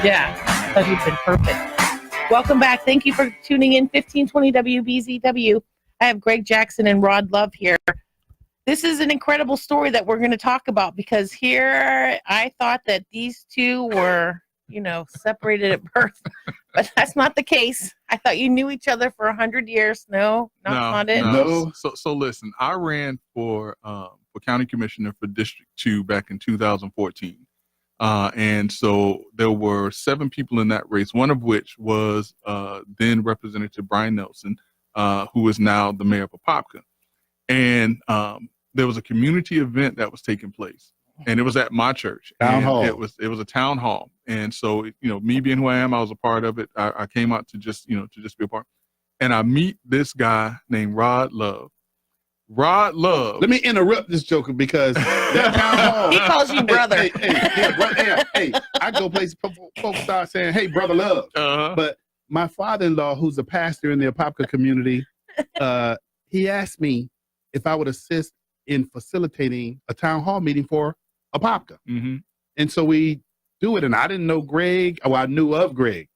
Yeah, I thought he'd been perfect. Welcome back. Thank you for tuning in. 1520 WBZW. I have Greg Jackson and Rod Love here. This is an incredible story that we're going to talk about because here I thought that these two were, separated at birth, but that's not the case. I thought you knew each other for 100 years. No, not it. No. So listen, I ran for county commissioner for District 2 back in 2014. And so there were 7 people in that race, one of which was then Representative Brian Nelson, who is now the mayor of Apopka. And there was a community event that was taking place, and it was at my church. Town hall. It was a town hall, and so me being who I am, I was a part of it. I came out to just be a part. And I meet this guy named Rod Love. Rod Love. Let me interrupt this joker because that town hall. He calls you brother. Hey, I go places, folks start saying, "Hey, brother Love." But my father-in-law, who's a pastor in the Apopka community, he asked me if I would assist in facilitating a town hall meeting for Apopka. Mm-hmm. And so we do it. And I didn't know Greg. Well, I knew of Greg.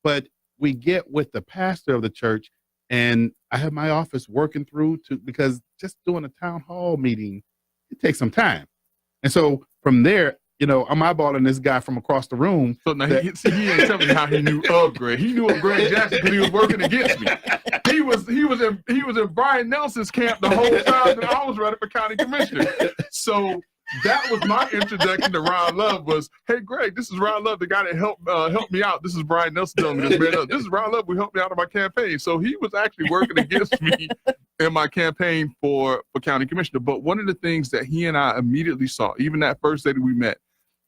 But we get with the pastor of the church, and I have my office working through because just doing a town hall meeting, it takes some time. And so from there, I'm eyeballing this guy from across the room. So now he ain't telling me how he knew of Greg. He knew of Greg Jackson because he was working against me. He was in Brian Nelson's camp the whole time that I was running for county commissioner. So that was my introduction to Rod Love was, hey Greg, this is Rod Love, the guy that helped me out. This is Brian Nelson telling me this. This is Rod Love who helped me out in my campaign. So he was actually working against me in my campaign for county commissioner. But one of the things that he and I immediately saw, even that first day that we met,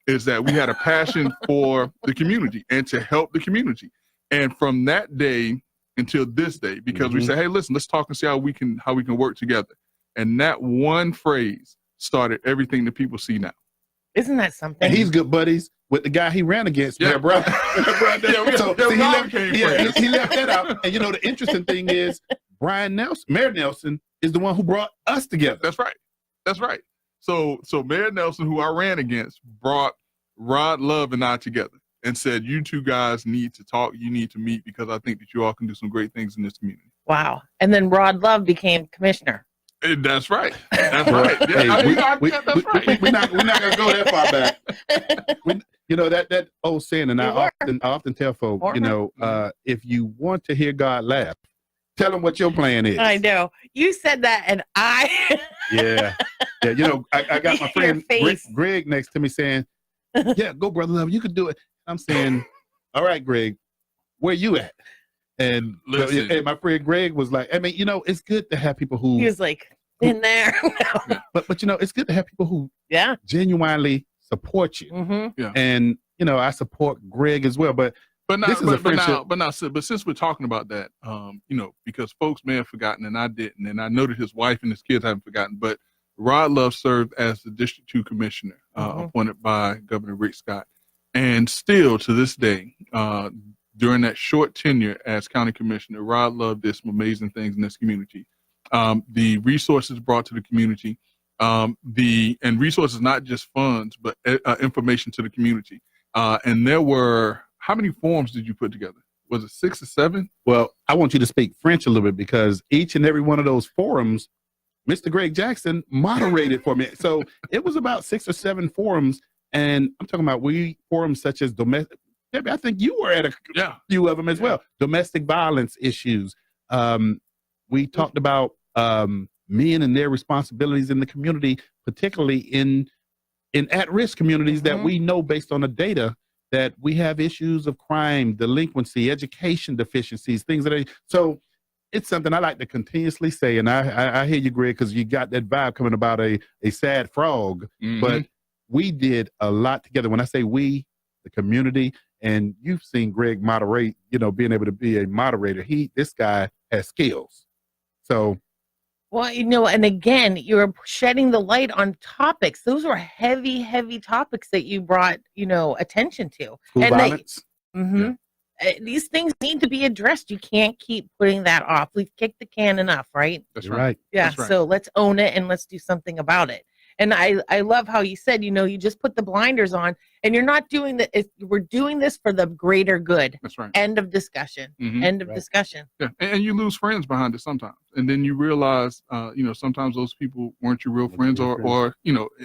is that we had a passion for the community and to help the community. And from that day until this day, because we said, hey, listen, let's talk and see how we can work together. And that one phrase started everything that people see now. Isn't that something? And he's good buddies with the guy he ran against. Yeah, bro. So he left that out. And the interesting thing is Mayor Nelson is the one who brought us together. That's right. So Mayor Nelson, who I ran against, brought Rod Love and I together and said, you two guys need to talk. You need to meet because I think that you all can do some great things in this community. Wow. And then Rod Love became commissioner. That's right. That's right. Yeah, that's right. We're not going to go that far back. That old saying, and I often tell folks, if you want to hear God laugh, tell him what your plan is. I know. You said that, and Yeah. I got my friend Greg next to me saying, yeah, go, brother Love, you could do it. I'm saying, all right, Greg, where you at? And my friend Greg was like, it's good to have people who... He was like, in there. but it's good to have people who genuinely support you. Mm-hmm. Yeah. And, I support Greg as well. But since we're talking about that, because folks may have forgotten and I didn't, and I know that his wife and his kids haven't forgotten, but Rod Love served as the District 2 commissioner appointed by Governor Rick Scott. And still to this day, during that short tenure as county commissioner, Rod Love did some amazing things in this community. The resources brought to the community, and resources, not just funds, but information to the community. And there were, how many forums did you put together? Was it 6 or 7? Well, I want you to speak French a little bit because each and every one of those forums, Mr. Greg Jackson moderated for me. So it was about 6 or 7 forums. And I'm talking about forums such as domestic. I think you were at a few of them as well. Domestic violence issues. We talked about men and their responsibilities in the community, particularly in at-risk communities that we know based on the data that we have issues of crime, delinquency, education deficiencies, things that are. So it's something I like to continuously say, and I hear you, Greg, because you got that vibe coming about a sad frog. Mm-hmm. But we did a lot together. When I say we, the community, and you've seen Greg moderate, being able to be a moderator. This guy has skills. So. Well, and again, you're shedding the light on topics. Those were heavy, heavy topics that you brought, attention to. School violence. These things need to be addressed. You can't keep putting that off. We've kicked the can enough, right? That's right. Yeah. That's right. So let's own it and let's do something about it. And I love how you said, you just put the blinders on and you're not doing that. We're doing this for the greater good. That's right. End of discussion. End of discussion. Yeah. And you lose friends behind it sometimes. And then you realize, sometimes those people weren't your real friends or,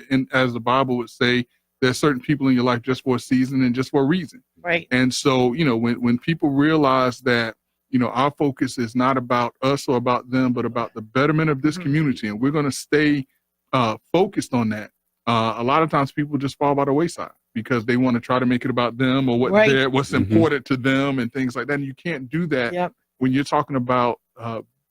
and as the Bible would say, there's certain people in your life just for a season and just for a reason. Right. And so, when people realize that, our focus is not about us or about them, but about the betterment of this community. And we're going to stay focused on that. A lot of times people just fall by the wayside because they want to try to make it about them or what's important to them and things like that. And you can't do that when you're talking about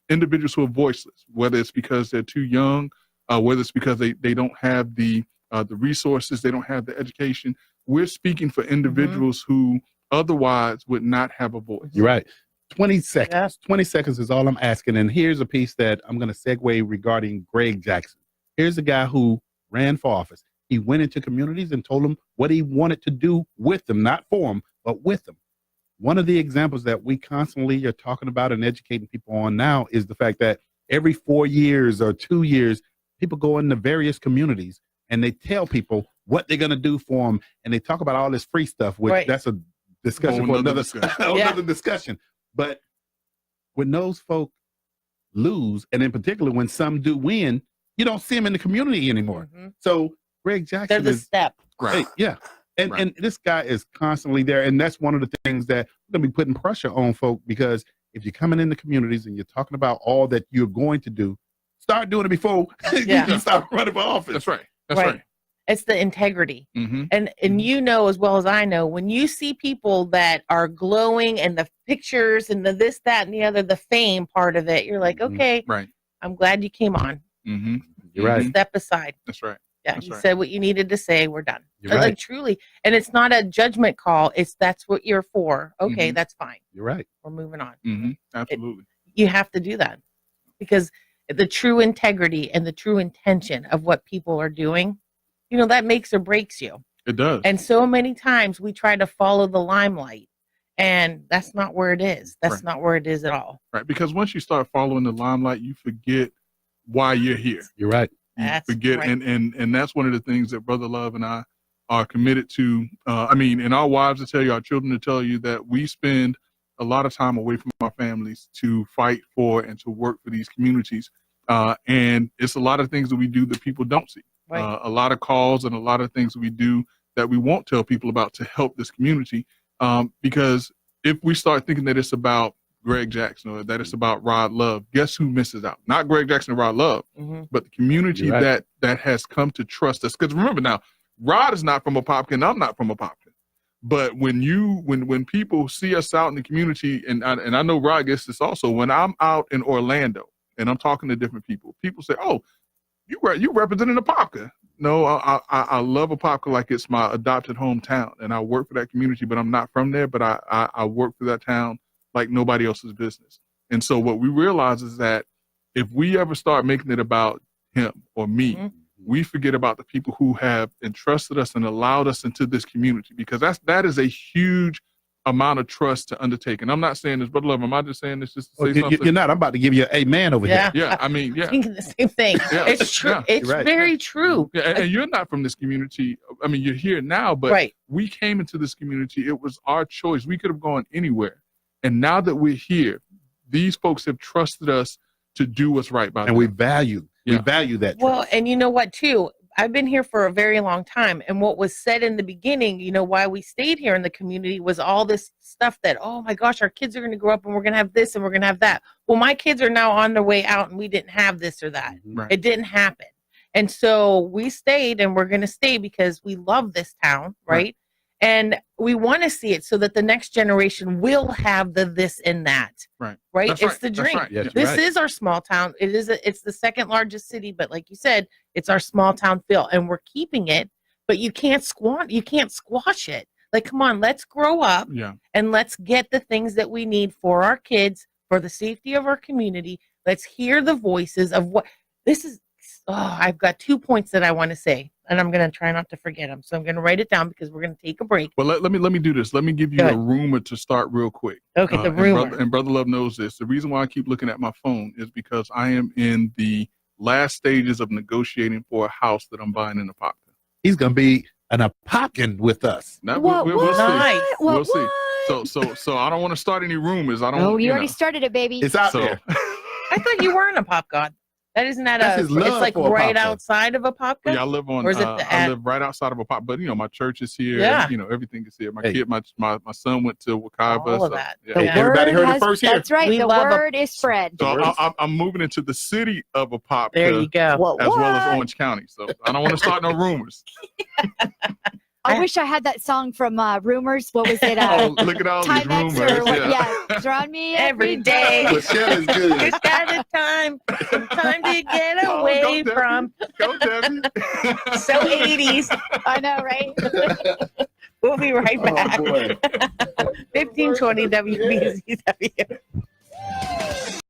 individuals who are voiceless, whether it's because they're too young, whether it's because they don't have the resources, they don't have the education. We're speaking for individuals who otherwise would not have a voice. You're right. 20 seconds. Yes. 20 seconds is all I'm asking. And here's a piece that I'm going to segue regarding Greg Jackson. Here's a guy who ran for office. He went into communities and told them what he wanted to do with them, not for them, but with them. One of the examples that we constantly are talking about and educating people on now is the fact that every 4 years or 2 years, people go into various communities and they tell people what they're going to do for them. And they talk about all this free stuff, which that's a discussion for another discussion. But when those folk lose, and in particular when some do win, you don't see them in the community anymore. So Greg Jackson they're the step. Right. Hey, and this guy is constantly there. And that's one of the things that we're going to be putting pressure on folk, because if you're coming in the communities and you're talking about all that you're going to do, start doing it before you start running for office. That's right. That's right. It's the integrity. And as well as I know, when you see people that are glowing and the pictures and the this, that, and the other, the fame part of it, you're like, okay, I'm glad you came on. You're right. Step aside. That's right. Yeah, you said what you needed to say. We're done. You're right. Like truly. And it's not a judgment call. That's what you're for. Okay, that's fine. You're right. We're moving on. Absolutely. You have to do that, because the true integrity and the true intention of what people are doing, that makes or breaks you. It does. And so many times we try to follow the limelight, and that's not where it is. That's not where it is at all. Right. Because once you start following the limelight, you forget why you're here. You're right. You forget. Right. And that's one of the things that Brother Love and I are committed to. And our wives will tell you, our children to tell you, that we spend a lot of time away from our families to fight for and to work for these communities. And it's a lot of things that we do that people don't see. Right. A lot of calls and a lot of things that we do that we won't tell people about to help this community. Because if we start thinking that it's about Greg Jackson or that it's about Rod Love, guess who misses out? Not Greg Jackson and Rod Love, but the community that has come to trust us. Because remember now, Rod is not from Apopka, I'm not from Apopka. But when people see us out in the community, and I know Rod gets this also, when I'm out in Orlando and I'm talking to different people say, "Oh, you representing Apopka." No, I love Apopka like it's my adopted hometown, and I work for that community, but I'm not from there. But I work for that town like nobody else's business. And so what we realize is that if we ever start making it about him or me, we forget about the people who have entrusted us and allowed us into this community, because that is a huge amount of trust to undertake. And I'm not saying this, Brother Love, am I just saying this just to say something? You're not. I'm about to give you an amen over here. Yeah, I mean, yeah. Thinking the same thing. Yeah. It's true. Yeah. It's very true. Yeah, and you're not from this community. I mean, you're here now, but we came into this community. It was our choice. We could have gone anywhere. And now that we're here, these folks have trusted us to do what's right by them. And we value that trust. Well, and you know what, too? I've been here for a very long time. And what was said in the beginning, why we stayed here in the community was all this stuff that, oh my gosh, our kids are going to grow up and we're going to have this and we're going to have that. Well, my kids are now on their way out and we didn't have this or that. Right. It didn't happen. And so we stayed, and we're going to stay because we love this town, right? And we want to see it so that the next generation will have the this and that. Right. It's the dream. Right. Yes, this is our small town. It's the second largest city, but like you said, it's our small town feel, and we're keeping it, but you can't squash it. Like, come on, let's grow up and let's get the things that we need for our kids, for the safety of our community. Let's hear the voices of what this is. Oh, I've got 2 points that I want to say, and I'm going to try not to forget them. So I'm going to write it down because we're going to take a break. Well, let me do this. Let me give you a rumor to start real quick. Okay, the rumor. And Brother Love knows this. The reason why I keep looking at my phone is because I am in the last stages of negotiating for a house that I'm buying in Apopka. He's gonna be an Apopkan with us. Now, What? we'll see. Nice. We'll see. So I don't want to start any rumors. I don't. Oh, you already know. started it, baby. It's out So there. I thought you were in a pop god. That isn't that That's a? his love It's like for right Apopka. outside of a pop god. yeah, I live on. Or is it I live right outside of Apopka, but my church is here. Yeah. Everything is here. My Hey. kid, my son went to Wakaiba. All of so, that. yeah. Hey, Yeah. everybody heard has- it first here. That's right. We the love a- word is spread. So I'm moving into the city of Apopka. There you go. What? As well as Orange County. So I don't want to start no rumors. I wish I had that song from Rumors. What was it? Oh, look at all these Timex rumors. or what? Yeah. Yeah, drown me Every day. Michelle is good. Just got a time to get Oh, away go, from. Go, Debbie. So 80s. I know, right? We'll be right back. Oh boy. 1520 WBZW.